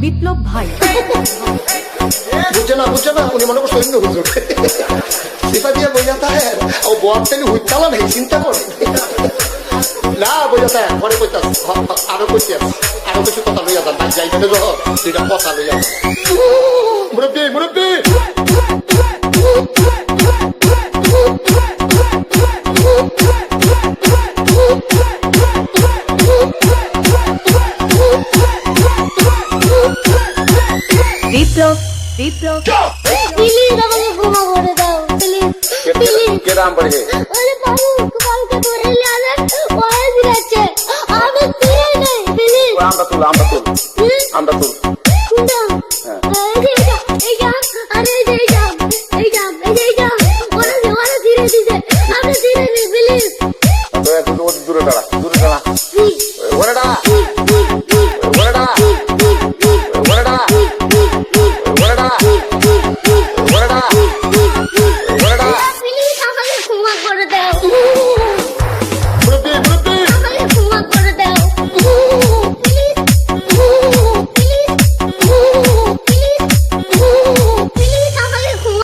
বিপ্লব ভাই বুঝছে না উনি মনে করছে অন্য হুজুর সিফা দিয়ে বইয়া থাকে ও বর তেলে হুইতালা নেই চিন্তা করে না বইয়া থাকে পরে কইতাস আরো কইতে আরো কিছু কথা লইয়া যান যাইবে না যখন দুইটা কথা লইয়া মুরব্বী বিপ্লব প্লিজ আমাকে ক্ষমা করে দাও প্লিজ কেরাম পড়ে ওরে বাবু কালকে ধরে নিয়ে ওরে দিচ্ছে আমি তুই নেই প্লিজ আমরা তুল দাও